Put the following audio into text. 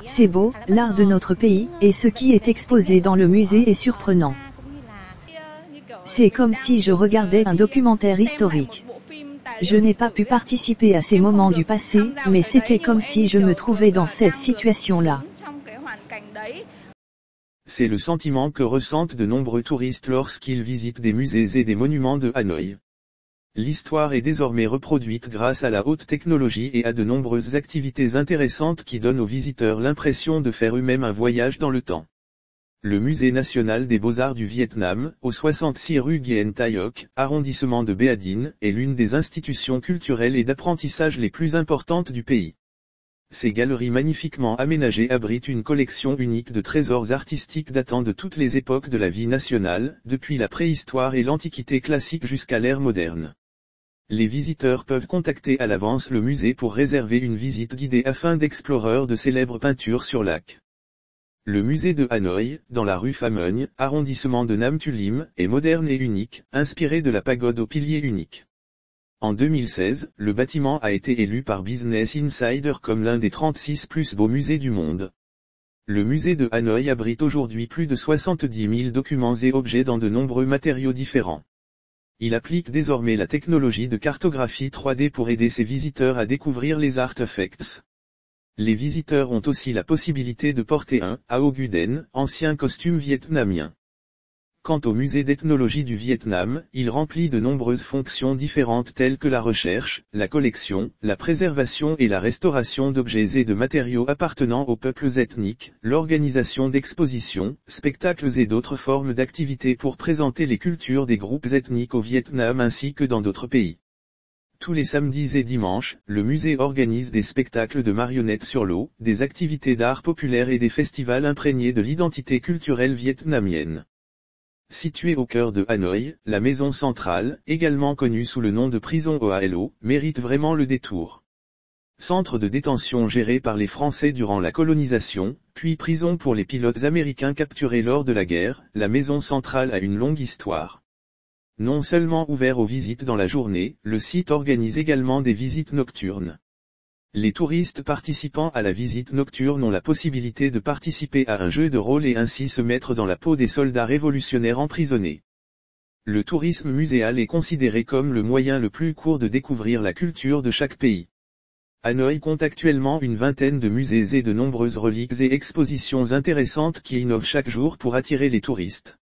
C'est beau, l'art de notre pays, et ce qui est exposé dans le musée est surprenant. C'est comme si je regardais un documentaire historique. Je n'ai pas pu participer à ces moments du passé, mais c'était comme si je me trouvais dans cette situation-là. C'est le sentiment que ressentent de nombreux touristes lorsqu'ils visitent des musées et des monuments de Hanoï. L'histoire est désormais reproduite grâce à la haute technologie et à de nombreuses activités intéressantes qui donnent aux visiteurs l'impression de faire eux-mêmes un voyage dans le temps. Le Musée national des beaux-arts du Vietnam, au 66 rue Nguyen Thai Hoc, arrondissement de Ba Dinh, est l'une des institutions culturelles et d'apprentissage les plus importantes du pays. Ces galeries magnifiquement aménagées abritent une collection unique de trésors artistiques datant de toutes les époques de la vie nationale, depuis la préhistoire et l'Antiquité classique jusqu'à l'ère moderne. Les visiteurs peuvent contacter à l'avance le musée pour réserver une visite guidée afin d'explorer de célèbres peintures sur lac. Le musée de Hanoï, dans la rue Pham Nguyen, arrondissement de Nam Tu Lim, est moderne et unique, inspiré de la pagode aux piliers uniques. En 2016, le bâtiment a été élu par Business Insider comme l'un des 36 plus beaux musées du monde. Le musée de Hanoï abrite aujourd'hui plus de 70 000 documents et objets dans de nombreux matériaux différents. Il applique désormais la technologie de cartographie 3D pour aider ses visiteurs à découvrir les artefacts. Les visiteurs ont aussi la possibilité de porter un Ao Guden, ancien costume vietnamien. Quant au musée d'ethnologie du Vietnam, il remplit de nombreuses fonctions différentes telles que la recherche, la collection, la préservation et la restauration d'objets et de matériaux appartenant aux peuples ethniques, l'organisation d'expositions, spectacles et d'autres formes d'activités pour présenter les cultures des groupes ethniques au Vietnam ainsi que dans d'autres pays. Tous les samedis et dimanches, le musée organise des spectacles de marionnettes sur l'eau, des activités d'art populaire et des festivals imprégnés de l'identité culturelle vietnamienne. Située au cœur de Hanoï, la maison centrale, également connue sous le nom de prison OALO, mérite vraiment le détour. Centre de détention géré par les Français durant la colonisation, puis prison pour les pilotes américains capturés lors de la guerre, la maison centrale a une longue histoire. Non seulement ouvert aux visites dans la journée, le site organise également des visites nocturnes. Les touristes participant à la visite nocturne ont la possibilité de participer à un jeu de rôle et ainsi se mettre dans la peau des soldats révolutionnaires emprisonnés. Le tourisme muséal est considéré comme le moyen le plus court de découvrir la culture de chaque pays. Hanoï compte actuellement une vingtaine de musées et de nombreuses reliques et expositions intéressantes qui innovent chaque jour pour attirer les touristes.